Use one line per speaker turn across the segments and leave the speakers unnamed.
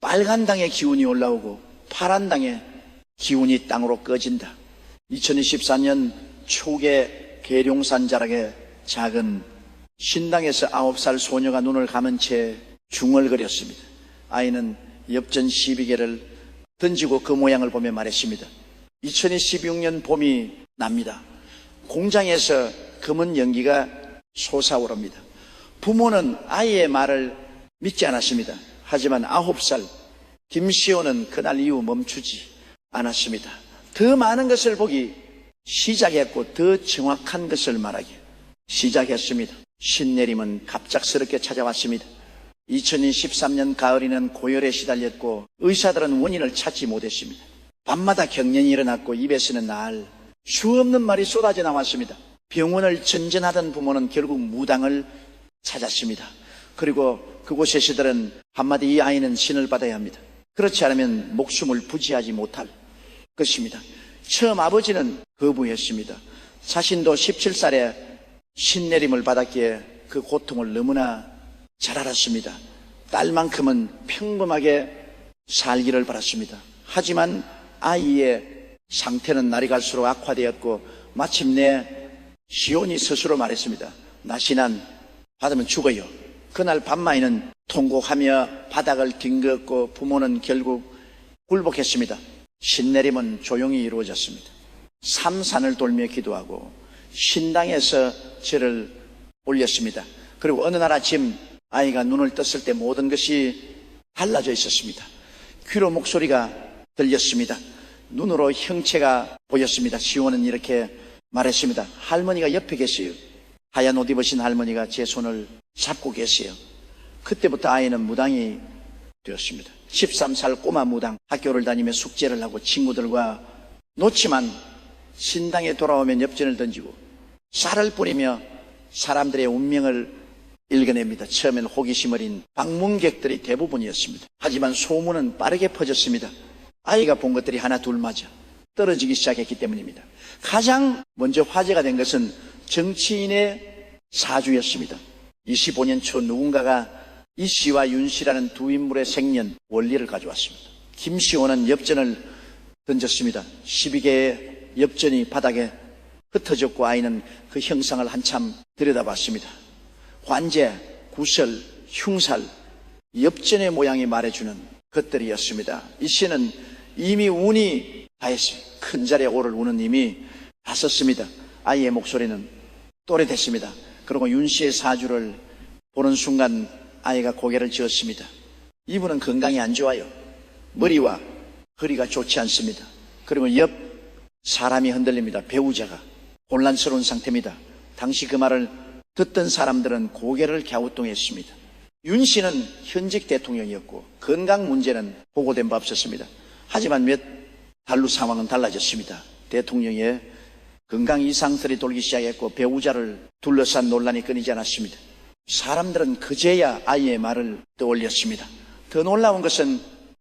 빨간 당의 기운이 올라오고 파란 당의 기운이 땅으로 꺼진다. 2024년 초계 계룡산 자락에 작은 신당에서 9살 소녀가 눈을 감은 채 중얼거렸습니다. 아이는 엽전 12개를 던지고 그 모양을 보며 말했습니다. 2016년 봄이 납니다. 공장에서 검은 연기가 솟아오릅니다. 부모는 아이의 말을 믿지 않았습니다. 하지만 9살 김시호는 그날 이후 멈추지 않았습니다. 더 많은 것을 보기 시작했고 더 정확한 것을 말하기 시작했습니다. 신내림은 갑작스럽게 찾아왔습니다. 2023년 가을에는 고열에 시달렸고 의사들은 원인을 찾지 못했습니다. 밤마다 경련이 일어났고 입에서는 날 수 없는 말이 쏟아져 나왔습니다. 병원을 전전하던 부모는 결국 무당을 찾았습니다. 그리고 그곳의 시들은 한마디 이 아이는 신을 받아야 합니다. 그렇지 않으면 목숨을 부지하지 못할 것입니다. 처음 아버지는 거부했습니다. 자신도 17살에 신내림을 받았기에 그 고통을 너무나 잘 알았습니다. 딸만큼은 평범하게 살기를 바랐습니다. 하지만 아이의 상태는 날이 갈수록 악화되었고 마침내 시온이 스스로 말했습니다. 나 신안 받으면 죽어요. 그날 밤마이는 통곡하며 바닥을 뒹겼고 부모는 결국 굴복했습니다. 신내림은 조용히 이루어졌습니다. 삼산을 돌며 기도하고 신당에서 절을 올렸습니다. 그리고 어느 날 아침 아이가 눈을 떴을 때 모든 것이 달라져 있었습니다. 귀로 목소리가 들렸습니다. 눈으로 형체가 보였습니다. 시온은 이렇게 말했습니다. 할머니가 옆에 계세요. 하얀 옷 입으신 할머니가 제 손을 잡고 계세요. 그때부터 아이는 무당이 되었습니다. 13살 꼬마 무당, 학교를 다니며 숙제를 하고 친구들과 놓지만 신당에 돌아오면 엽전을 던지고 쌀을 뿌리며 사람들의 운명을 읽어냅니다. 처음엔 호기심 어린 방문객들이 대부분이었습니다. 하지만 소문은 빠르게 퍼졌습니다. 아이가 본 것들이 하나 둘마저 떨어지기 시작했기 때문입니다. 가장 먼저 화제가 된 것은 정치인의 사주였습니다. 25년 초 누군가가 이 씨와 윤 씨라는 두 인물의 생년 원리를 가져왔습니다. 김시호는 엽전을 던졌습니다. 12개의 엽전이 바닥에 흩어졌고 아이는 그 형상을 한참 들여다봤습니다. 관제, 구설, 흉살, 엽전의 모양이 말해주는 것들이었습니다. 이 씨는 이미 운이 다했습니다. 큰 자리에 오를 운은 이미 다 썼습니다. 아이의 목소리는 또래됐습니다. 그리고 윤 씨의 사주를 보는 순간 아이가 고개를 쥐었습니다. 이분은 건강이 안 좋아요. 머리와 허리가 좋지 않습니다. 그리고 옆 사람이 흔들립니다. 배우자가 혼란스러운 상태입니다. 당시 그 말을 듣던 사람들은 고개를 갸우뚱했습니다. 윤 씨는 현직 대통령이었고 건강 문제는 보고된 바 없었습니다. 하지만 몇 달 후 상황은 달라졌습니다. 대통령의 건강 이상설이 돌기 시작했고 배우자를 둘러싼 논란이 끊이지 않았습니다. 사람들은 그제야 아이의 말을 떠올렸습니다. 더 놀라운 것은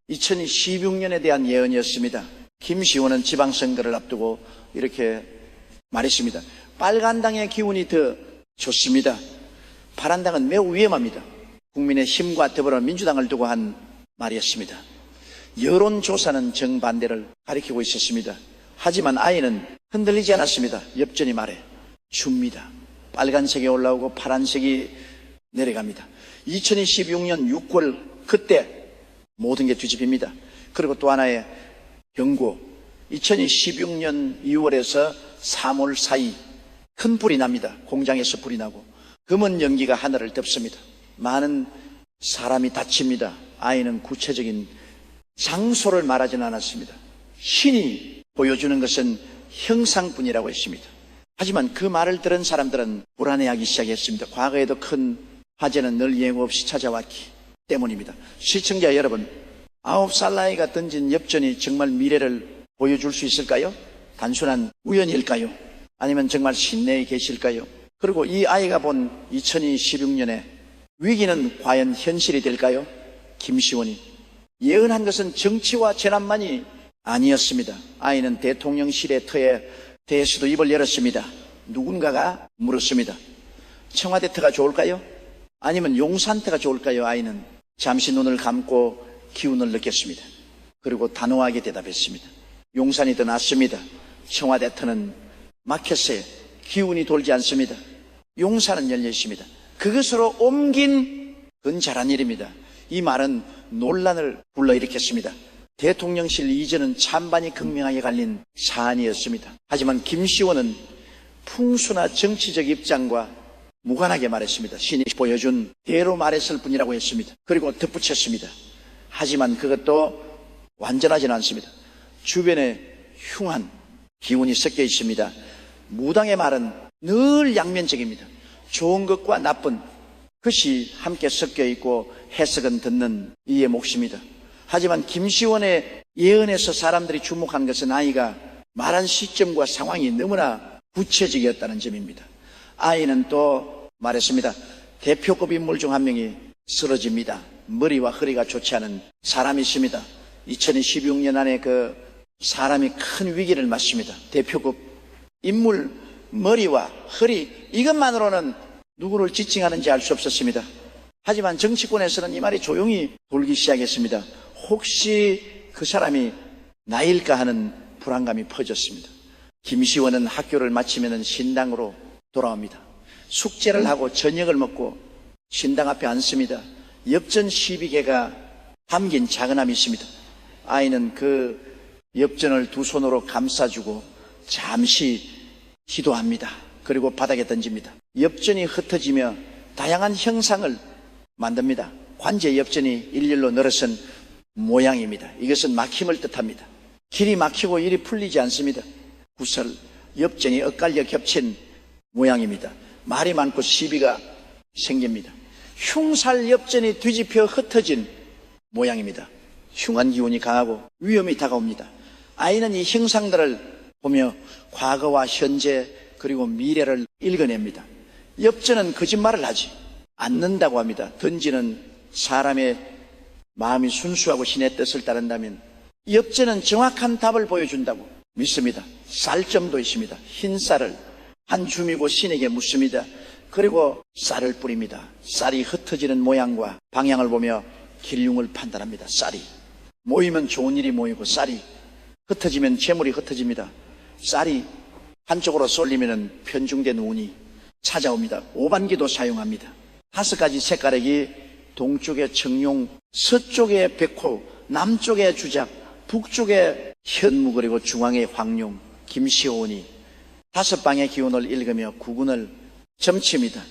2016년에 대한 예언이었습니다. 김시호는 지방선거를 앞두고 이렇게 말했습니다. 빨간 당의 기운이 더 좋습니다. 파란 당은 매우 위험합니다. 국민의 힘과 더불어 민주당을 두고 한 말이었습니다. 여론조사는 정반대를 가리키고 있었습니다. 하지만 아이는 흔들리지 않았습니다. 엽전이 말해 줍니다. 빨간색이 올라오고 파란색이 내려갑니다. 2016년 6월 그때 모든 게 뒤집힙니다. 그리고 또 하나의 경고, 2016년 2월에서 3월 사이 큰 불이 납니다. 공장에서 불이 나고 검은 연기가 하늘을 덮습니다. 많은 사람이 다칩니다. 아이는 구체적인 장소를 말하지는 않았습니다. 신이 보여주는 것은 형상뿐이라고 했습니다. 하지만 그 말을 들은 사람들은 불안해하기 시작했습니다. 과거에도 큰 화재는 늘 예고 없이 찾아왔기 때문입니다. 시청자 여러분, 9살 아이가 던진 엽전이 정말 미래를 보여줄 수 있을까요? 단순한 우연일까요? 아니면 정말 신내에 계실까요? 그리고 이 아이가 본 2016년의 위기는 과연 현실이 될까요? 김시원이 예언한 것은 정치와 재난만이 아니었습니다. 아이는 대통령실의 터에 대해서도 입을 열었습니다. 누군가가 물었습니다. 청와대 터가 좋을까요? 아니면 용산 터가 좋을까요? 아이는 잠시 눈을 감고 기운을 느꼈습니다. 그리고 단호하게 대답했습니다. 용산이 더 낫습니다. 청와대터는 막혔어요. 기운이 돌지 않습니다. 용산은 열려 있습니다. 그것으로 옮긴 건 잘한 일입니다. 이 말은 논란을 불러일으켰습니다. 대통령실 이전은 찬반이 극명하게 갈린 사안이었습니다. 하지만 김시원은 풍수나 정치적 입장과 무관하게 말했습니다. 신이 보여준 대로 말했을 뿐이라고 했습니다. 그리고 덧붙였습니다. 하지만 그것도 완전하지는 않습니다. 주변에 흉한 기운이 섞여 있습니다. 무당의 말은 늘 양면적입니다. 좋은 것과 나쁜 것이 함께 섞여 있고 해석은 듣는 이의 몫입니다. 하지만 김시원의 예언에서 사람들이 주목한 것은 아이가 말한 시점과 상황이 너무나 구체적이었다는 점입니다. 아이는 또 말했습니다. 대표급 인물 중 한 명이 쓰러집니다. 머리와 허리가 좋지 않은 사람이 있습니다. 2016년 안에 그 사람이 큰 위기를 맞습니다. 대표급 인물 머리와 허리 이것만으로는 누구를 지칭하는지 알 수 없었습니다. 하지만 정치권에서는 이 말이 조용히 돌기 시작했습니다. 혹시 그 사람이 나일까 하는 불안감이 퍼졌습니다. 김시원은 학교를 마치면 신당으로 돌아옵니다. 숙제를 하고 저녁을 먹고 신당 앞에 앉습니다. 엽전 12개가 담긴 작은함이 있습니다. 아이는 그 엽전을 두 손으로 감싸주고 잠시 기도합니다. 그리고 바닥에 던집니다. 엽전이 흩어지며 다양한 형상을 만듭니다. 관제 엽전이 일렬로 늘어선 모양입니다. 이것은 막힘을 뜻합니다. 길이 막히고 일이 풀리지 않습니다. 구설, 엽전이 엇갈려 겹친 모양입니다. 말이 많고 시비가 생깁니다. 흉살 엽전이 뒤집혀 흩어진 모양입니다. 흉한 기운이 강하고 위험이 다가옵니다. 아이는 이 형상들을 보며 과거와 현재 그리고 미래를 읽어냅니다. 엽전은 거짓말을 하지 않는다고 합니다. 던지는 사람의 마음이 순수하고 신의 뜻을 따른다면 엽전은 정확한 답을 보여준다고 믿습니다. 쌀점도 있습니다. 흰 쌀을 한 줌이고 신에게 묻습니다. 그리고 쌀을 뿌립니다. 쌀이 흩어지는 모양과 방향을 보며 길흉을 판단합니다. 쌀이 모이면 좋은 일이 모이고 쌀이 흩어지면 재물이 흩어집니다. 쌀이 한쪽으로 쏠리면 편중된 운이 찾아옵니다. 오반기도 사용합니다. 5가지 색깔액이 동쪽에 청룡, 서쪽에 백호, 남쪽에 주작, 북쪽에 현무 그리고 중앙에 황룡, 김시온이 5방의 기운을 읽으며 구군을 점칩니다.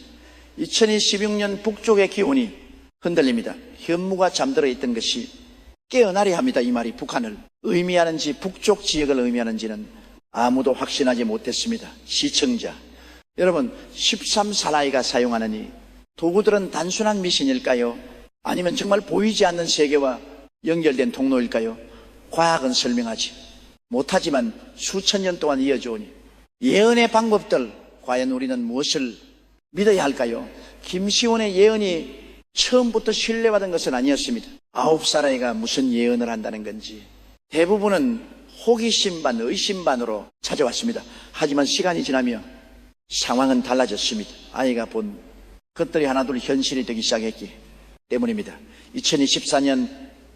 2016년 북쪽의 기운이 흔들립니다. 현무가 잠들어 있던 것이 깨어나려 합니다. 이 말이 북한을 의미하는지 북쪽 지역을 의미하는지는 아무도 확신하지 못했습니다. 시청자 여러분, 13사나이가 사용하는 이 도구들은 단순한 미신일까요? 아니면 정말 보이지 않는 세계와 연결된 통로일까요? 과학은 설명하지 못하지만 수천 년 동안 이어져 오니 예언의 방법들, 과연 우리는 무엇을 믿어야 할까요? 김시원의 예언이 처음부터 신뢰받은 것은 아니었습니다. 9살 아이가 무슨 예언을 한다는 건지 대부분은 호기심 반 의심 반으로 찾아왔습니다. 하지만 시간이 지나며 상황은 달라졌습니다. 아이가 본 것들이 하나둘 현실이 되기 시작했기 때문입니다. 2024년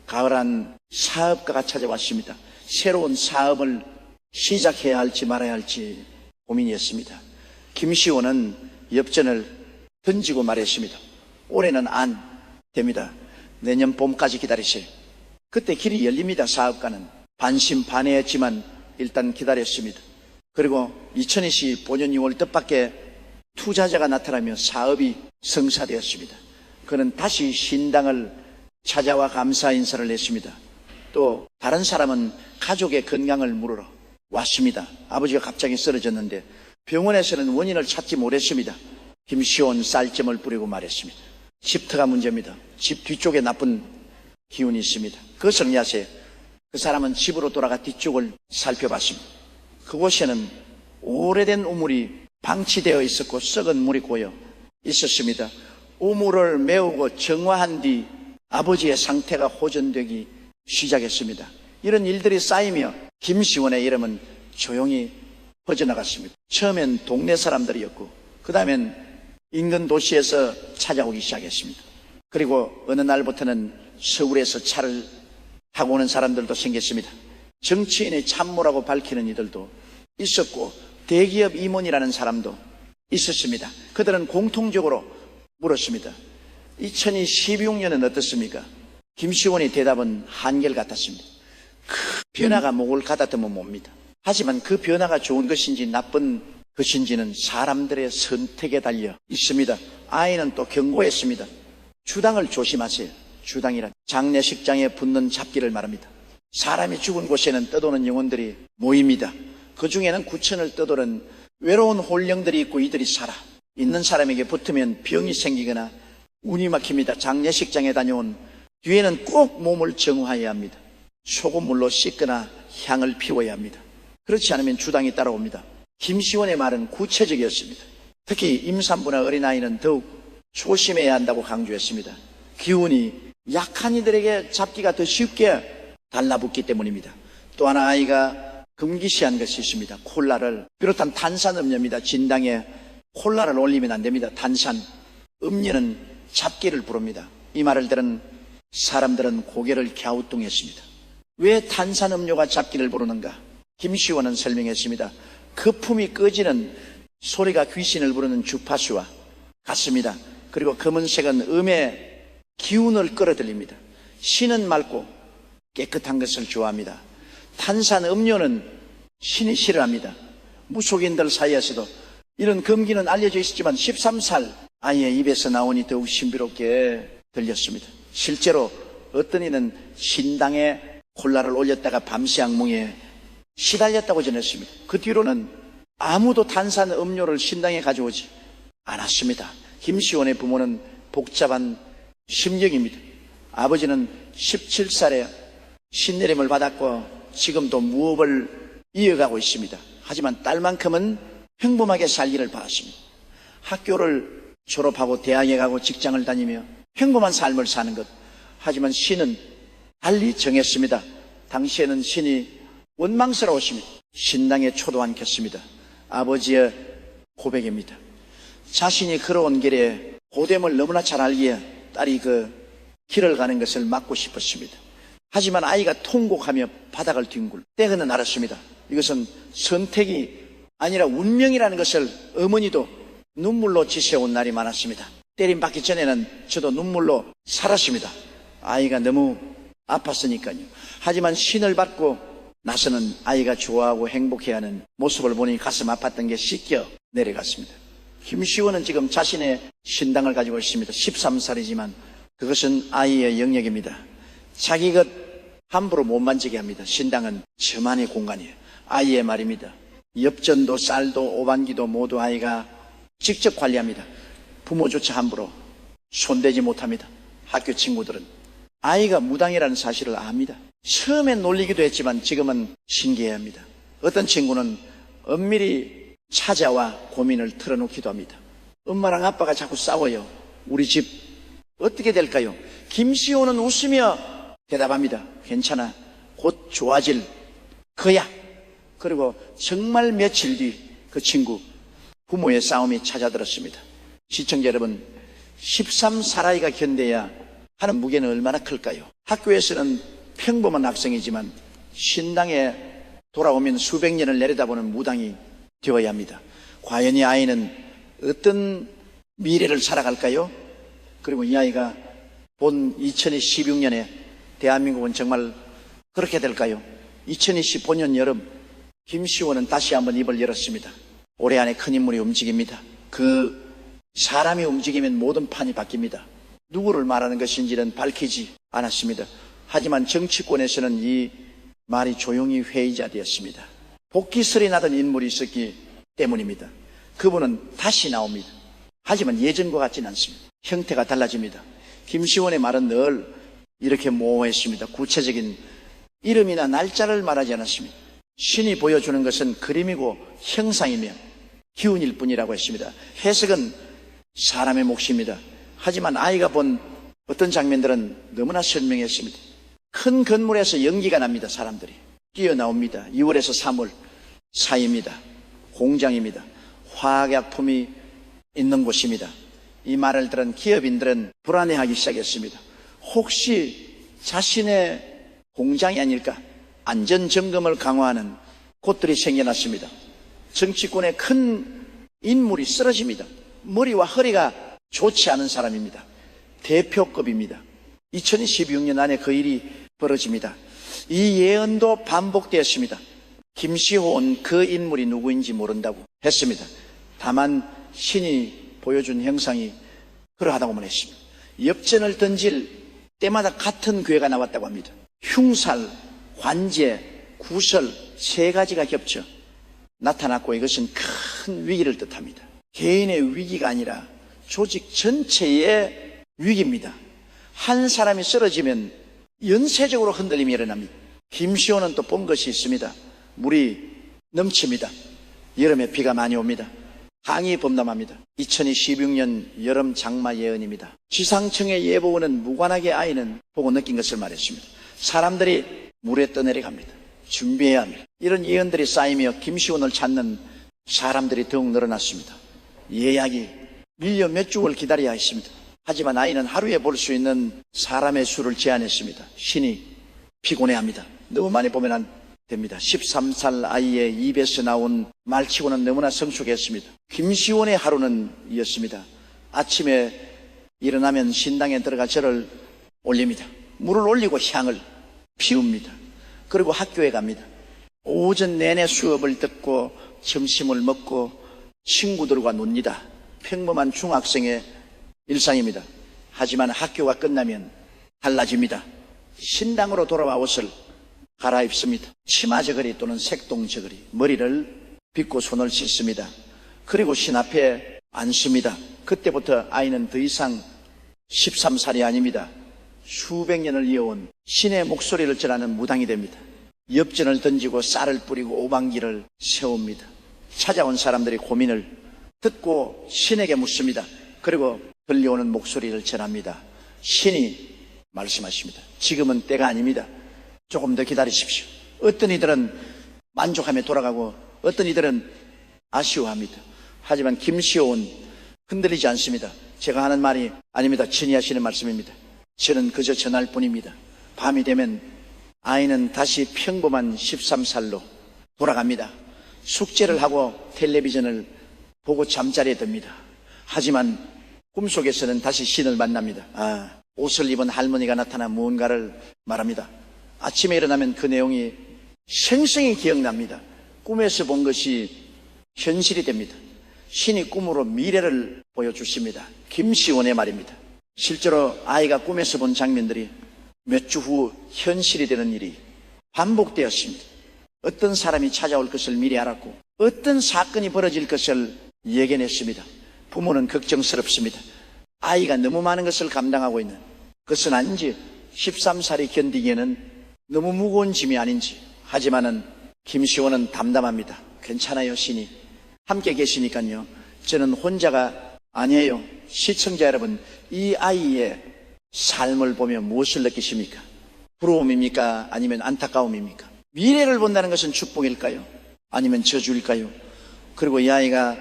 가을한 사업가가 찾아왔습니다. 새로운 사업을 시작해야 할지 말아야 할지 고민이었습니다. 김시원은 엽전을 던지고 말했습니다. 올해는 안 됩니다. 내년 봄까지 기다리세요. 그때 길이 열립니다. 사업가는 반신반의했지만 일단 기다렸습니다. 그리고 2025년 6월 뜻밖의 투자자가 나타나며 사업이 성사되었습니다. 그는 다시 신당을 찾아와 감사 인사를 했습니다. 또 다른 사람은 가족의 건강을 물으러 왔습니다. 아버지가 갑자기 쓰러졌는데 병원에서는 원인을 찾지 못했습니다. 김시온 쌀점을 뿌리고 말했습니다. 집터가 문제입니다. 집 뒤쪽에 나쁜 기운이 있습니다. 그것을 정리하세요. 그 사람은 집으로 돌아가 뒤쪽을 살펴봤습니다. 그곳에는 오래된 우물이 방치되어 있었고 썩은 물이 고여 있었습니다. 우물을 메우고 정화한 뒤 아버지의 상태가 호전되기 시작했습니다. 이런 일들이 쌓이며 김시원의 이름은 조용히 퍼져나갔습니다. 처음엔 동네 사람들이었고 그 다음엔 인근 도시에서 찾아오기 시작했습니다. 그리고 어느 날부터는 서울에서 차를 타고 오는 사람들도 생겼습니다. 정치인의 참모라고 밝히는 이들도 있었고 대기업 임원이라는 사람도 있었습니다. 그들은 공통적으로 물었습니다. 2016년은 어떻습니까? 김시원의 대답은 한결같았습니다. 그 변화가 목을 가다듬으면 뭡니다. 하지만 그 변화가 좋은 것인지 나쁜 것인지는 사람들의 선택에 달려 있습니다. 아이는 또 경고했습니다. 주당을 조심하세요. 주당이란 장례식장에 붙는 잡기를 말합니다. 사람이 죽은 곳에는 떠도는 영혼들이 모입니다. 그 중에는 구천을 떠도는 외로운 홀령들이 있고 이들이 살아 있는 사람에게 붙으면 병이 생기거나 운이 막힙니다. 장례식장에 다녀온 뒤에는 꼭 몸을 정화해야 합니다. 소금물로 씻거나 향을 피워야 합니다. 그렇지 않으면 주당이 따라옵니다. 김시원의 말은 구체적이었습니다. 특히 임산부나 어린아이는 더욱 조심해야 한다고 강조했습니다. 기운이 약한 이들에게 잡기가 더 쉽게 달라붙기 때문입니다. 또 하나 아이가 금기시한 것이 있습니다. 콜라를 비롯한 탄산음료입니다. 진당에 콜라를 올리면 안 됩니다. 탄산, 음료는 잡기를 부릅니다. 이 말을 들은 사람들은 고개를 갸우뚱했습니다. 왜 탄산음료가 잡기를 부르는가? 김시원은 설명했습니다. 거품이 꺼지는 소리가 귀신을 부르는 주파수와 같습니다. 그리고 검은색은 음의 기운을 끌어들입니다. 신은 맑고 깨끗한 것을 좋아합니다. 탄산음료는 신이 싫어합니다. 무속인들 사이에서도 이런 금기는 알려져 있었지만 13살 아이의 입에서 나오니 더욱 신비롭게 들렸습니다. 실제로 어떤 이는 신당에 콜라를 올렸다가 밤새 악몽에 시달렸다고 전했습니다. 그 뒤로는 아무도 탄산음료를 신당에 가져오지 않았습니다. 김시원의 부모는 복잡한 심경입니다. 아버지는 17살에 신내림을 받았고 지금도 무업을 이어가고 있습니다. 하지만 딸만큼은 평범하게 살기를 바랐습니다. 학교를 졸업하고 대학에 가고 직장을 다니며 평범한 삶을 사는 것. 하지만 신은 달리 정했습니다. 당시에는 신이 원망스러웠습니다. 신당에 초도 않겠습니다. 아버지의 고백입니다. 자신이 걸어온 길에 고됨을 너무나 잘 알기에 딸이 그 길을 가는 것을 막고 싶었습니다. 하지만 아이가 통곡하며 바닥을 뒹굴 때는 알았습니다. 이것은 선택이 아니라 운명이라는 것을 어머니도 눈물로 지새운 날이 많았습니다. 때림 받기 전에는 저도 눈물로 살았습니다. 아이가 너무 아팠으니까요. 하지만 신을 받고 나서는 아이가 좋아하고 행복해하는 모습을 보니 가슴 아팠던 게 씻겨 내려갔습니다. 김시원은 지금 자신의 신당을 가지고 있습니다. 13살이지만 그것은 아이의 영역입니다. 자기 것 함부로 못 만지게 합니다. 신당은 저만의 공간이에요. 아이의 말입니다. 엽전도 쌀도 오반기도 모두 아이가 직접 관리합니다. 부모조차 함부로 손대지 못합니다. 학교 친구들은 아이가 무당이라는 사실을 압니다. 처음엔 놀리기도 했지만 지금은 신기해합니다. 어떤 친구는 엄밀히 찾아와 고민을 털어놓기도 합니다. 엄마랑 아빠가 자꾸 싸워요. 우리 집 어떻게 될까요? 김시호는 웃으며 대답합니다. 괜찮아. 곧 좋아질 거야. 그리고 정말 며칠 뒤 그 친구 부모의 싸움이 찾아들었습니다. 시청자 여러분, 13살 아이가 견뎌야 하는 무게는 얼마나 클까요? 학교에서는 평범한 학생이지만 신당에 돌아오면 수백 년을 내려다보는 무당이 되어야 합니다. 과연 이 아이는 어떤 미래를 살아갈까요? 그리고 이 아이가 본 2016년에 대한민국은 정말 그렇게 될까요? 2025년 여름 김시원은 다시 한번 입을 열었습니다. 올해 안에 큰 인물이 움직입니다. 그 사람이 움직이면 모든 판이 바뀝니다. 누구를 말하는 것인지는 밝히지 않았습니다. 하지만 정치권에서는 이 말이 조용히 회의자되었습니다. 복귀설이 나던 인물이 있었기 때문입니다. 그분은 다시 나옵니다. 하지만 예전과 같지는 않습니다. 형태가 달라집니다. 김시원의 말은 늘 이렇게 모호했습니다. 구체적인 이름이나 날짜를 말하지 않았습니다. 신이 보여주는 것은 그림이고 형상이며 기운일 뿐이라고 했습니다. 해석은 사람의 몫입니다. 하지만 아이가 본 어떤 장면들은 너무나 선명했습니다. 큰 건물에서 연기가 납니다. 사람들이 뛰어나옵니다. 2월에서 3월 사이입니다. 공장입니다. 화학약품이 있는 곳입니다. 이 말을 들은 기업인들은 불안해하기 시작했습니다. 혹시 자신의 공장이 아닐까. 안전점검을 강화하는 곳들이 생겨났습니다. 정치권의 큰 인물이 쓰러집니다. 머리와 허리가 좋지 않은 사람입니다. 대표급입니다. 2016년 안에 그 일이 벌어집니다. 이 예언도 반복되었습니다. 김시호는 그 인물이 누구인지 모른다고 했습니다. 다만 신이 보여준 형상이 그러하다고만 했습니다. 엽전을 던질 때마다 같은 괴가 나왔다고 합니다. 흉살, 관제, 구설 세 가지가 겹쳐 나타났고 이것은 큰 위기를 뜻합니다. 개인의 위기가 아니라 조직 전체의 위기입니다. 한 사람이 쓰러지면 연쇄적으로 흔들림이 일어납니다. 김시호는 또 본 것이 있습니다. 물이 넘칩니다. 여름에 비가 많이 옵니다. 항이 범람합니다. 2016년 여름 장마 예언입니다. 기상청의 예보는 무관하게 아이는 보고 느낀 것을 말했습니다. 사람들이 물에 떠내려갑니다. 준비해야 합니다. 이런 예언들이 쌓이며 김시온을 찾는 사람들이 더욱 늘어났습니다. 예약이 밀려 몇 주를 기다려야 했습니다. 하지만 아이는 하루에 볼 수 있는 사람의 수를 제한했습니다. 신이 피곤해합니다. 너무 많이 보면 안 됩니다. 13살 아이의 입에서 나온 말치고는 너무나 성숙했습니다. 김시온의 하루는 이었습니다. 아침에 일어나면 신당에 들어가 절을 올립니다. 물을 올리고 향을 피웁니다. 그리고 학교에 갑니다. 오전 내내 수업을 듣고 점심을 먹고 친구들과 놉니다. 평범한 중학생의 일상입니다. 하지만 학교가 끝나면 달라집니다. 신당으로 돌아와 옷을 갈아입습니다. 치마 저고리 또는 색동 저고리, 머리를 빗고 손을 씻습니다. 그리고 신 앞에 앉습니다. 그때부터 아이는 더 이상 13살이 아닙니다. 수백 년을 이어온 신의 목소리를 전하는 무당이 됩니다. 엽전을 던지고 쌀을 뿌리고 오방기를 세웁니다. 찾아온 사람들이 고민을 듣고 신에게 묻습니다. 그리고 들려오는 목소리를 전합니다. 신이 말씀하십니다. 지금은 때가 아닙니다. 조금 더 기다리십시오. 어떤 이들은 만족하며 돌아가고 어떤 이들은 아쉬워합니다. 하지만 김시호는 흔들리지 않습니다. 제가 하는 말이 아닙니다. 친히 하시는 말씀입니다. 저는 그저 전할 뿐입니다. 밤이 되면 아이는 다시 평범한 13살로 돌아갑니다. 숙제를 하고 텔레비전을 보고 잠자리에 듭니다. 하지만 꿈속에서는 다시 신을 만납니다. 옷을 입은 할머니가 나타나 무언가를 말합니다. 아침에 일어나면 그 내용이 생생히 기억납니다. 꿈에서 본 것이 현실이 됩니다. 신이 꿈으로 미래를 보여주십니다. 김시원의 말입니다. 실제로 아이가 꿈에서 본 장면들이 몇 주 후 현실이 되는 일이 반복되었습니다. 어떤 사람이 찾아올 것을 미리 알았고 어떤 사건이 벌어질 것을 예견했습니다. 부모는 걱정스럽습니다. 아이가 너무 많은 것을 감당하고 있는 것은 아닌지 13살이 견디기에는 너무 무거운 짐이 아닌지. 하지만은 김시원은 담담합니다. 괜찮아요, 신이 함께 계시니까요. 저는 혼자가 아니에요. 시청자 여러분, 이 아이의 삶을 보며 무엇을 느끼십니까? 부러움입니까? 아니면 안타까움입니까? 미래를 본다는 것은 축복일까요? 아니면 저주일까요? 그리고 이 아이가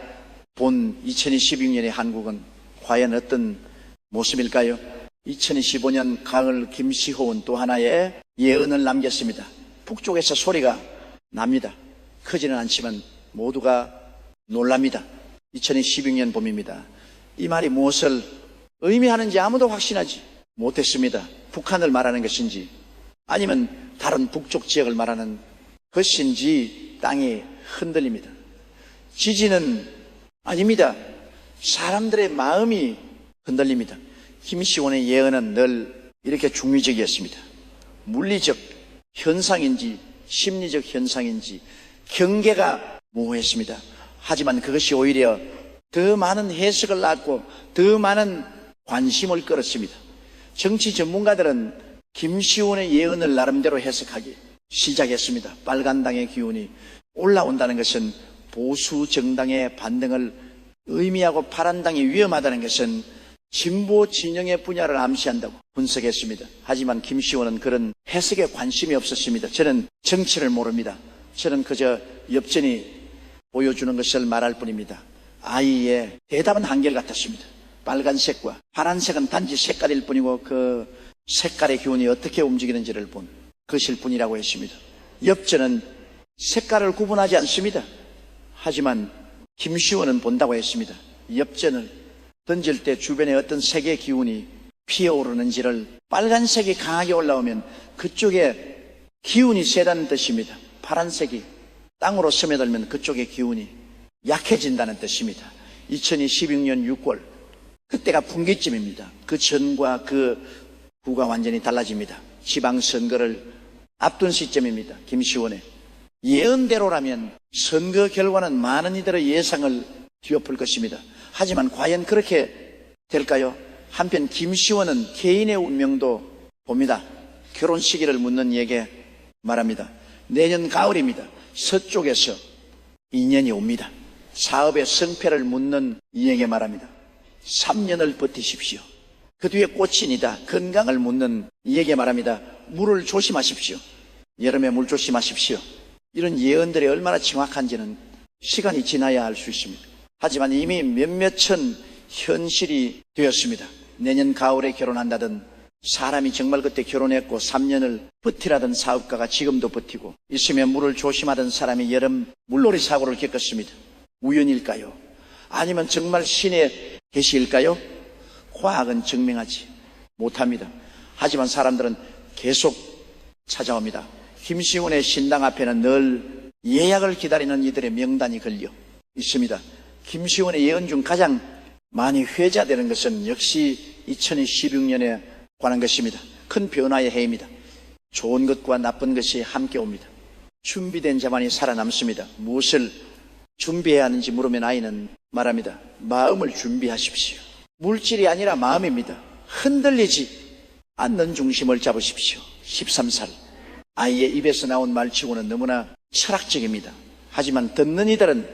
본 2022년의 한국은 과연 어떤 모습일까요? 2025년 가을 김시호는 또 하나의 예언을 남겼습니다. 북쪽에서 소리가 납니다. 크지는 않지만 모두가 놀랍니다. 2016년 봄입니다. 이 말이 무엇을 의미하는지 아무도 확신하지 못했습니다. 북한을 말하는 것인지 아니면 다른 북쪽 지역을 말하는 것인지 땅이 흔들립니다. 지진은 아닙니다. 사람들의 마음이 흔들립니다. 김시원의 예언은 늘 이렇게 중의적이었습니다. 물리적 현상인지 심리적 현상인지 경계가 모호했습니다. 하지만 그것이 오히려 더 많은 해석을 낳고 더 많은 관심을 끌었습니다. 정치 전문가들은 김시원의 예언을 나름대로 해석하기 시작했습니다. 빨간당의 기운이 올라온다는 것은 보수 정당의 반등을 의미하고 파란당이 위험하다는 것은 진보 진영의 분야를 암시한다고 분석했습니다. 하지만 김시원은 그런 해석에 관심이 없었습니다. 저는 정치를 모릅니다. 저는 그저 엽전이 보여주는 것을 말할 뿐입니다. 아이의 대답은 한결같았습니다. 빨간색과 파란색은 단지 색깔일 뿐이고 그 색깔의 기운이 어떻게 움직이는지를 본 것일 뿐이라고 했습니다. 엽전은 색깔을 구분하지 않습니다. 하지만 김시원은 본다고 했습니다. 엽전을 던질 때 주변에 어떤 색의 기운이 피어오르는지를, 빨간색이 강하게 올라오면 그쪽에 기운이 세다는 뜻입니다. 파란색이 땅으로 스며들면 그쪽의 기운이 약해진다는 뜻입니다. 2016년 6월, 그때가 분기점입니다. 그 전과 그 후가 완전히 달라집니다. 지방선거를 앞둔 시점입니다. 김시원의 예언대로라면 선거 결과는 많은 이들의 예상을 뒤엎을 것입니다. 하지만 과연 그렇게 될까요? 한편 김시원은 개인의 운명도 봅니다. 결혼 시기를 묻는 이에게 말합니다. 내년 가을입니다. 서쪽에서 인연이 옵니다. 사업의 성패를 묻는 이에게 말합니다. 3년을 버티십시오. 그 뒤에 꽃이니다. 건강을 묻는 이에게 말합니다. 물을 조심하십시오. 여름에 물 조심하십시오. 이런 예언들이 얼마나 정확한지는 시간이 지나야 알 수 있습니다. 하지만 이미 몇몇은 현실이 되었습니다. 내년 가을에 결혼한다던 사람이 정말 그때 결혼했고 3년을 버티라던 사업가가 지금도 버티고 있으면 물을 조심하던 사람이 여름 물놀이 사고를 겪었습니다. 우연일까요? 아니면 정말 신의 계시일까요? 과학은 증명하지 못합니다. 하지만 사람들은 계속 찾아옵니다. 김시원의 신당 앞에는 늘 예약을 기다리는 이들의 명단이 걸려 있습니다. 김시원의 예언 중 가장 많이 회자되는 것은 역시 2016년에 관한 것입니다. 큰 변화의 해입니다. 좋은 것과 나쁜 것이 함께 옵니다. 준비된 자만이 살아남습니다. 무엇을 준비해야 하는지 물으면 아이는 말합니다. 마음을 준비하십시오. 물질이 아니라 마음입니다. 흔들리지 않는 중심을 잡으십시오. 13살 아이의 입에서 나온 말치고는 너무나 철학적입니다. 하지만 듣는 이들은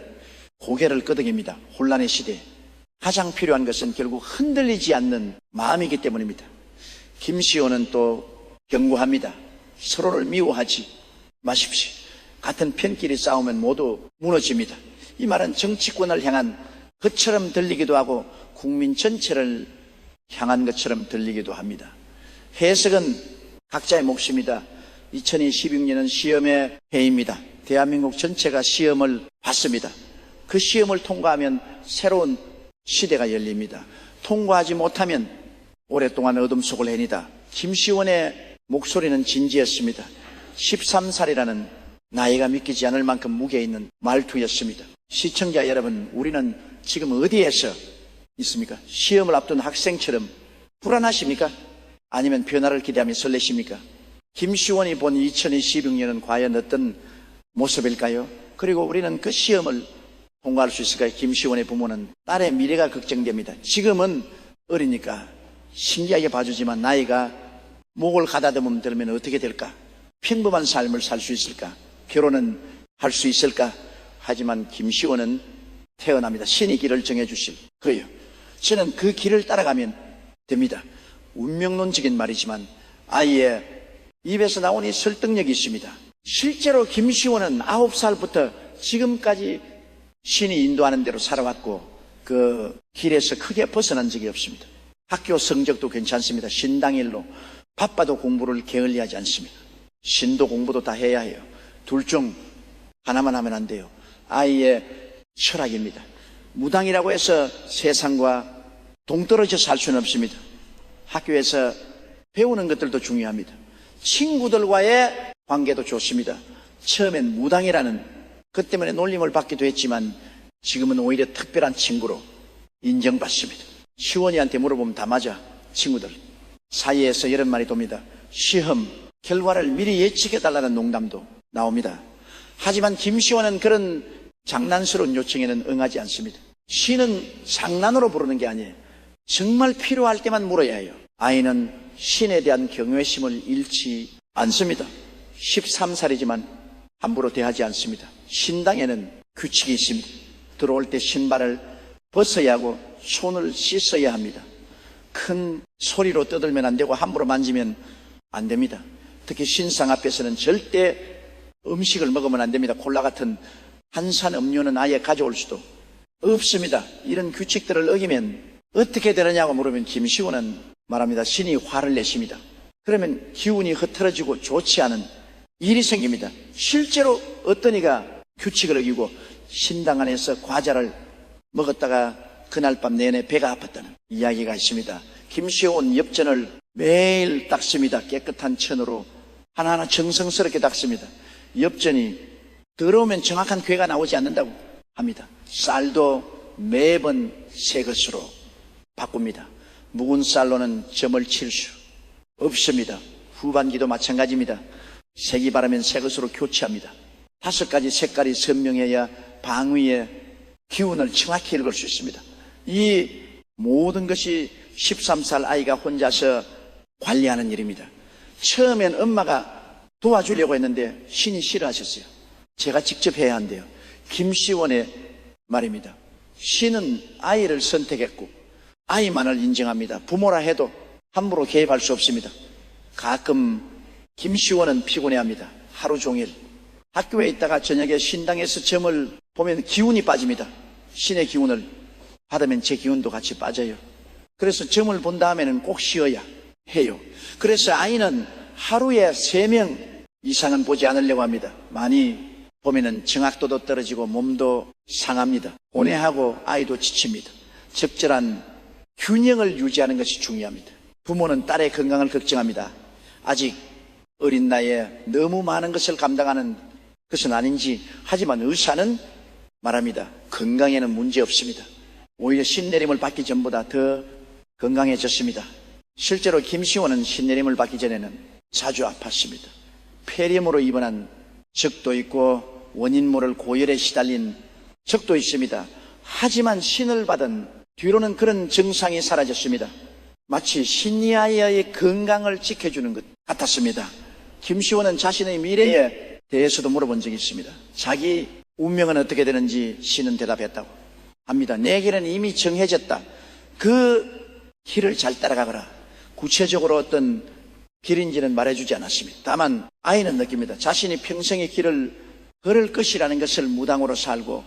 고개를 끄덕입니다. 혼란의 시대에 가장 필요한 것은 결국 흔들리지 않는 마음이기 때문입니다. 김시호는 또 경고합니다. 서로를 미워하지 마십시오. 같은 편끼리 싸우면 모두 무너집니다. 이 말은 정치권을 향한 것처럼 들리기도 하고 국민 전체를 향한 것처럼 들리기도 합니다. 해석은 각자의 몫입니다. 2016년은 시험의 해입니다. 대한민국 전체가 시험을 받습니다. 그 시험을 통과하면 새로운 시대가 열립니다. 통과하지 못하면 오랫동안 어둠 속을 헤니다. 김시원의 목소리는 진지했습니다. 13살이라는 나이가 믿기지 않을 만큼 무게 있는 말투였습니다. 시청자 여러분, 우리는 지금 어디에서 있습니까? 시험을 앞둔 학생처럼 불안하십니까? 아니면 변화를 기대하며 설레십니까? 김시원이 본 2016년은 과연 어떤 모습일까요? 그리고 우리는 그 시험을 통과할 수 있을까요? 김시원의 부모는 딸의 미래가 걱정됩니다. 지금은 어리니까 신기하게 봐주지만 나이가 목을 가다듬으면 들면 어떻게 될까? 평범한 삶을 살 수 있을까? 결혼은 할 수 있을까? 하지만 김시원은 태어납니다. 신이 길을 정해주실 거예요. 저는 그 길을 따라가면 됩니다. 운명론적인 말이지만 아이의 입에서 나오니 설득력이 있습니다. 실제로 김시원은 9살부터 지금까지 신이 인도하는 대로 살아왔고 그 길에서 크게 벗어난 적이 없습니다. 학교 성적도 괜찮습니다. 신당일로 바빠도 공부를 게을리하지 않습니다. 신도 공부도 다 해야 해요. 둘 중 하나만 하면 안 돼요. 아이의 철학입니다. 무당이라고 해서 세상과 동떨어져 살 수는 없습니다. 학교에서 배우는 것들도 중요합니다. 친구들과의 관계도 좋습니다. 처음엔 무당이라는 것 때문에 놀림을 받기도 했지만 지금은 오히려 특별한 친구로 인정받습니다. 시원이한테 물어보면 다 맞아. 친구들 사이에서 이런 말이 돕니다. 시험 결과를 미리 예측해달라는 농담도 나옵니다. 하지만 김시원은 그런 장난스러운 요청에는 응하지 않습니다. 신은 장난으로 부르는 게 아니에요. 정말 필요할 때만 물어야 해요. 아이는 신에 대한 경외심을 잃지 않습니다. 13살이지만 함부로 대하지 않습니다. 신당에는 규칙이 있습니다. 들어올 때 신발을 벗어야 하고 손을 씻어야 합니다. 큰 소리로 떠들면 안 되고 함부로 만지면 안 됩니다. 특히 신상 앞에서는 절대 음식을 먹으면 안 됩니다. 콜라 같은 한산 음료는 아예 가져올 수도 없습니다. 이런 규칙들을 어기면 어떻게 되느냐고 물으면 김시원은 말합니다. 신이 화를 내십니다. 그러면 기운이 흐트러지고 좋지 않은 일이 생깁니다. 실제로 어떤 이가 규칙을 어기고 신당 안에서 과자를 먹었다가 그날 밤 내내 배가 아팠다는 이야기가 있습니다. 김시온 엽전을 매일 닦습니다. 깨끗한 천으로 하나하나 정성스럽게 닦습니다. 엽전이 더러우면 정확한 괴가 나오지 않는다고 합니다. 쌀도 매번 새 것으로 바꿉니다. 묵은 쌀로는 점을 칠 수 없습니다. 후반기도 마찬가지입니다. 색이 바르면 새 것으로 교체합니다. 5가지 색깔이 선명해야 방위의 기운을 정확히 읽을 수 있습니다. 이 모든 것이 13살 아이가 혼자서 관리하는 일입니다. 처음엔 엄마가 도와주려고 했는데 신이 싫어하셨어요. 제가 직접 해야 한대요. 김시원의 말입니다. 신은 아이를 선택했고 아이만을 인정합니다. 부모라 해도 함부로 개입할 수 없습니다. 가끔 김시원은 피곤해합니다. 하루 종일 학교에 있다가 저녁에 신당에서 점을 보면 기운이 빠집니다. 신의 기운을 받으면 제 기운도 같이 빠져요. 그래서 점을 본 다음에는 꼭 쉬어야 해요. 그래서 아이는 하루에 3명 이상은 보지 않으려고 합니다. 많이 보면은 정확도도 떨어지고 몸도 상합니다. 온해하고 아이도 지칩니다. 적절한 균형을 유지하는 것이 중요합니다. 부모는 딸의 건강을 걱정합니다. 아직 어린 나이에 너무 많은 것을 감당하는 것은 아닌지, 하지만 의사는 말합니다. 건강에는 문제 없습니다. 오히려 신내림을 받기 전보다 더 건강해졌습니다. 실제로 김시원은 신내림을 받기 전에는 자주 아팠습니다. 폐렴으로 입원한 적도 있고 원인 모를 고열에 시달린 적도 있습니다. 하지만 신을 받은 뒤로는 그런 증상이 사라졌습니다. 마치 신이아이의 건강을 지켜주는 것 같았습니다. 김시원은 자신의 미래에 대해서도 물어본 적이 있습니다. 자기 운명은 어떻게 되는지 신은 대답했다고 합니다. 내 길은 이미 정해졌다. 그 길을 잘 따라가거라. 구체적으로 어떤 길인지는 말해주지 않았습니다. 다만 아이는 느낍니다. 자신이 평생의 길을 걸을 것이라는 것을 무당으로 살고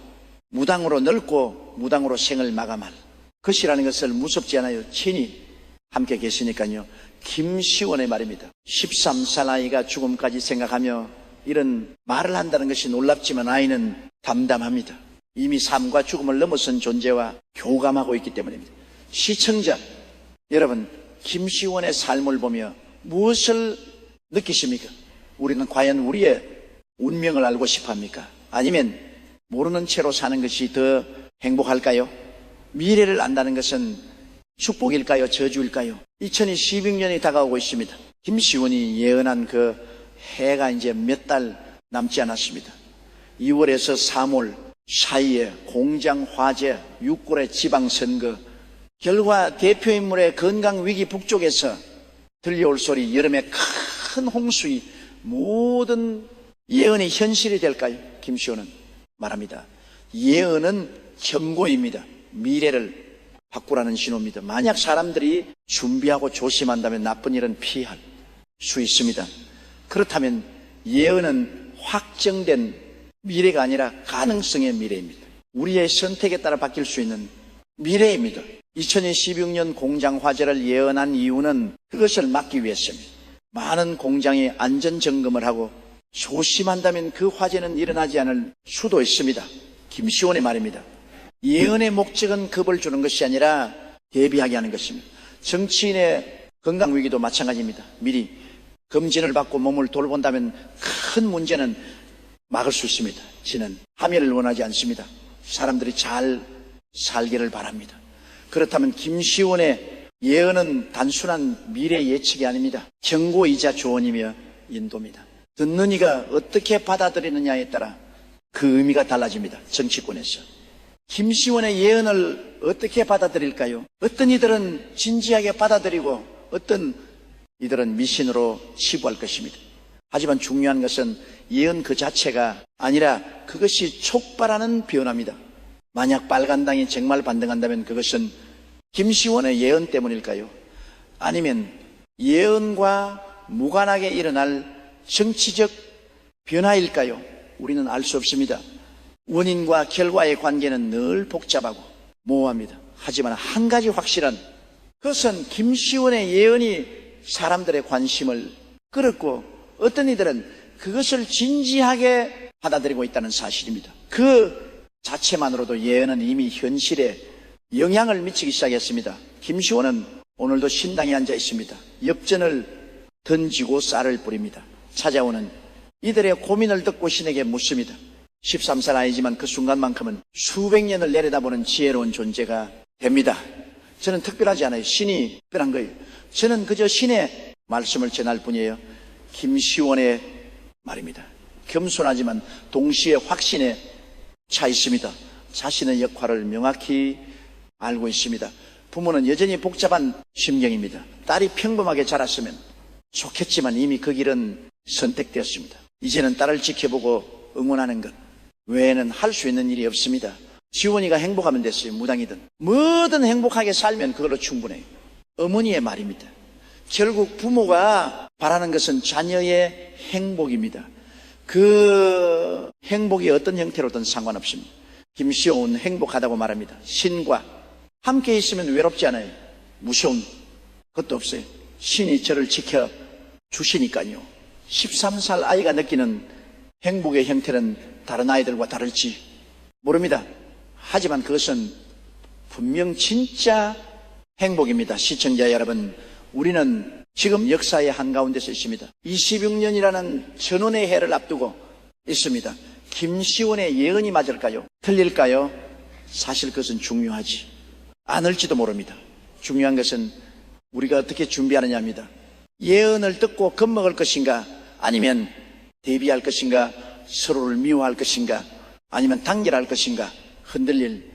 무당으로 늙고 무당으로 생을 마감할 것이라는 것을 무섭지 않아요. 친히 함께 계시니까요. 김시원의 말입니다. 13살 아이가 죽음까지 생각하며 이런 말을 한다는 것이 놀랍지만 아이는 담담합니다. 이미 삶과 죽음을 넘어선 존재와 교감하고 있기 때문입니다. 시청자 여러분, 김시원의 삶을 보며 무엇을 느끼십니까? 우리는 과연 우리의 운명을 알고 싶어 합니까? 아니면 모르는 채로 사는 것이 더 행복할까요? 미래를 안다는 것은 축복일까요? 저주일까요? 2016년이 다가오고 있습니다. 김시원이 예언한 그 해가 이제 몇 달 남지 않았습니다. 2월에서 3월 사이에 공장 화재, 6월의 지방선거, 결과 대표인물의 건강위기 북쪽에서 들려올 소리, 여름의 큰 홍수의 모든 예언이 현실이 될까요? 김시원은 말합니다. 예언은 경고입니다. 미래를 바꾸라는 신호입니다. 만약 사람들이 준비하고 조심한다면 나쁜 일은 피할 수 있습니다. 그렇다면 예언은 확정된 미래가 아니라 가능성의 미래입니다. 우리의 선택에 따라 바뀔 수 있는 미래입니다. 2016년 공장 화재를 예언한 이유는 그것을 막기 위해서입니다. 많은 공장이 안전점검을 하고 조심한다면 그 화재는 일어나지 않을 수도 있습니다. 김시원의 말입니다. 예언의 목적은 겁을 주는 것이 아니라 대비하게 하는 것입니다. 정치인의 건강위기도 마찬가지입니다. 미리 검진을 받고 몸을 돌본다면 큰 문제는 막을 수 있습니다. 저는 함의를 원하지 않습니다. 사람들이 잘 살기를 바랍니다. 그렇다면 김시원의 예언은 단순한 미래 예측이 아닙니다. 경고이자 조언이며 인도입니다. 듣는 이가 어떻게 받아들이느냐에 따라 그 의미가 달라집니다. 정치권에서. 김시원의 예언을 어떻게 받아들일까요? 어떤 이들은 진지하게 받아들이고 어떤 이들은 미신으로 치부할 것입니다. 하지만 중요한 것은 예언 그 자체가 아니라 그것이 촉발하는 변화입니다. 만약 빨간당이 정말 반등한다면 그것은 김시원의 예언 때문일까요? 아니면 예언과 무관하게 일어날 정치적 변화일까요? 우리는 알 수 없습니다. 원인과 결과의 관계는 늘 복잡하고 모호합니다. 하지만 한 가지 확실한, 그것은 김시원의 예언이 사람들의 관심을 끌었고 어떤 이들은 그것을 진지하게 받아들이고 있다는 사실입니다. 그 자체만으로도 예언은 이미 현실에 영향을 미치기 시작했습니다. 김시호는 오늘도 신당에 앉아 있습니다. 엽전을 던지고 쌀을 뿌립니다. 찾아오는 이들의 고민을 듣고 신에게 묻습니다. 13살 아이지만 그 순간만큼은 수백 년을 내려다보는 지혜로운 존재가 됩니다. 저는 특별하지 않아요. 신이 특별한 거예요. 저는 그저 신의 말씀을 전할 뿐이에요. 김시원의 말입니다. 겸손하지만 동시에 확신에 차 있습니다. 자신의 역할을 명확히 알고 있습니다. 부모는 여전히 복잡한 심경입니다. 딸이 평범하게 자랐으면 좋겠지만 이미 그 길은 선택되었습니다. 이제는 딸을 지켜보고 응원하는 것 외에는 할 수 있는 일이 없습니다. 지원이가 행복하면 됐어요. 무당이든 뭐든 행복하게 살면 그걸로 충분해요. 어머니의 말입니다. 결국 부모가 바라는 것은 자녀의 행복입니다. 그 행복이 어떤 형태로든 상관없습니다. 김시호는 행복하다고 말합니다. 신과 함께 있으면 외롭지 않아요. 무서운 것도 없어요. 신이 저를 지켜주시니까요. 13살 아이가 느끼는 행복의 형태는 다른 아이들과 다를지 모릅니다. 하지만 그것은 분명 진짜 행복입니다. 시청자 여러분, 우리는 지금 역사의 한가운데서 있습니다. 26년이라는 전원의 해를 앞두고 있습니다. 김시원의 예언이 맞을까요? 틀릴까요? 사실 그것은 중요하지 않을지도 모릅니다. 중요한 것은 우리가 어떻게 준비하느냐입니다. 예언을 듣고 겁먹을 것인가, 아니면 대비할 것인가, 서로를 미워할 것인가, 아니면 단결할 것인가, 흔들릴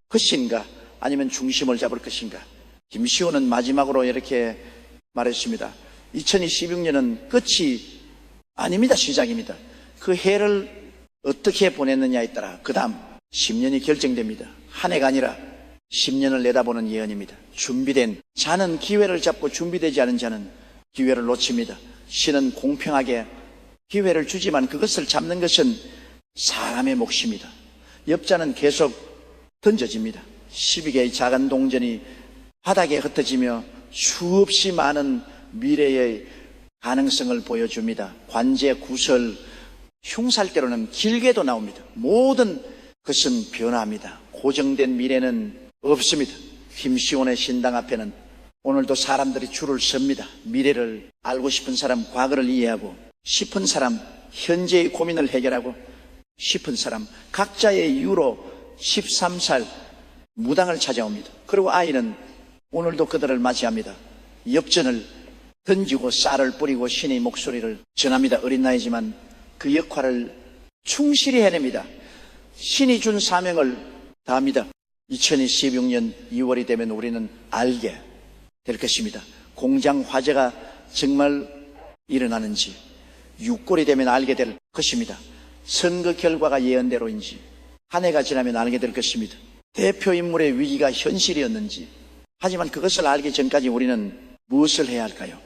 것인가, 아니면 중심을 잡을 것인가. 김시호는 마지막으로 이렇게 말했습니다. 2016년은 끝이 아닙니다. 시작입니다. 그 해를 어떻게 보냈느냐에 따라 그 다음 10년이 결정됩니다. 한 해가 아니라 10년을 내다보는 예언입니다. 준비된 자는 기회를 잡고 준비되지 않은 자는 기회를 놓칩니다. 신은 공평하게 기회를 주지만 그것을 잡는 것은 사람의 몫입니다. 엽자는 계속 던져집니다. 12개의 작은 동전이 바닥에 흩어지며 수없이 많은 미래의 가능성을 보여줍니다. 관제, 구설, 흉살대로는 길게도 나옵니다. 모든 것은 변화합니다. 고정된 미래는 없습니다. 김시원의 신당 앞에는 오늘도 사람들이 줄을 섭니다. 미래를 알고 싶은 사람, 과거를 이해하고 싶은 사람, 현재의 고민을 해결하고 싶은 사람, 각자의 이유로 13살 무당을 찾아옵니다. 그리고 아이는 오늘도 그들을 맞이합니다. 엽전을 던지고 쌀을 뿌리고 신의 목소리를 전합니다. 어린 나이지만 그 역할을 충실히 해냅니다. 신이 준 사명을 다합니다. 2016년 2월이 되면 우리는 알게 될 것입니다. 공장 화재가 정말 일어나는지, 6월이 되면 알게 될 것입니다. 선거 결과가 예언대로인지 한 해가 지나면 알게 될 것입니다. 대표 인물의 위기가 현실이었는지. 하지만 그것을 알기 전까지 우리는 무엇을 해야 할까요?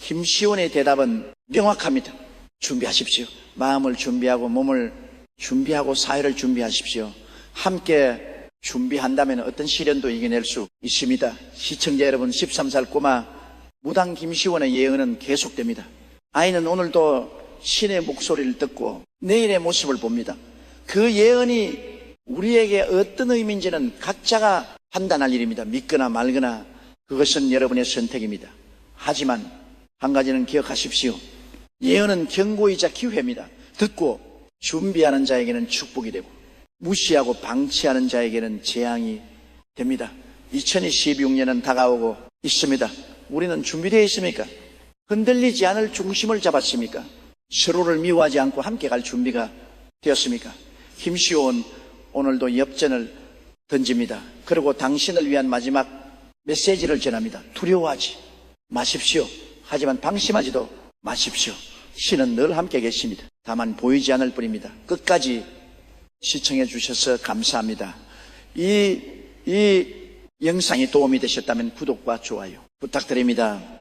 김시원의 대답은 명확합니다. 준비하십시오. 마음을 준비하고 몸을 준비하고 사회를 준비하십시오. 함께 준비한다면 어떤 시련도 이겨낼 수 있습니다. 시청자 여러분, 13살 꼬마 무당 김시원의 예언은 계속됩니다. 아이는 오늘도 신의 목소리를 듣고 내일의 모습을 봅니다. 그 예언이 우리에게 어떤 의미인지는 각자가 판단할 일입니다. 믿거나 말거나 그것은 여러분의 선택입니다. 하지만 한 가지는 기억하십시오. 예언은 경고이자 기회입니다. 듣고 준비하는 자에게는 축복이 되고 무시하고 방치하는 자에게는 재앙이 됩니다. 2016년은 다가오고 있습니다. 우리는 준비되어 있습니까? 흔들리지 않을 중심을 잡았습니까? 서로를 미워하지 않고 함께 갈 준비가 되었습니까? 김시온 오늘도 엽전을 던집니다. 그리고 당신을 위한 마지막 메시지를 전합니다. 두려워하지 마십시오. 하지만 방심하지도 마십시오. 신은 늘 함께 계십니다. 다만 보이지 않을 뿐입니다. 끝까지 시청해 주셔서 감사합니다. 이 영상이 도움이 되셨다면 구독과 좋아요 부탁드립니다.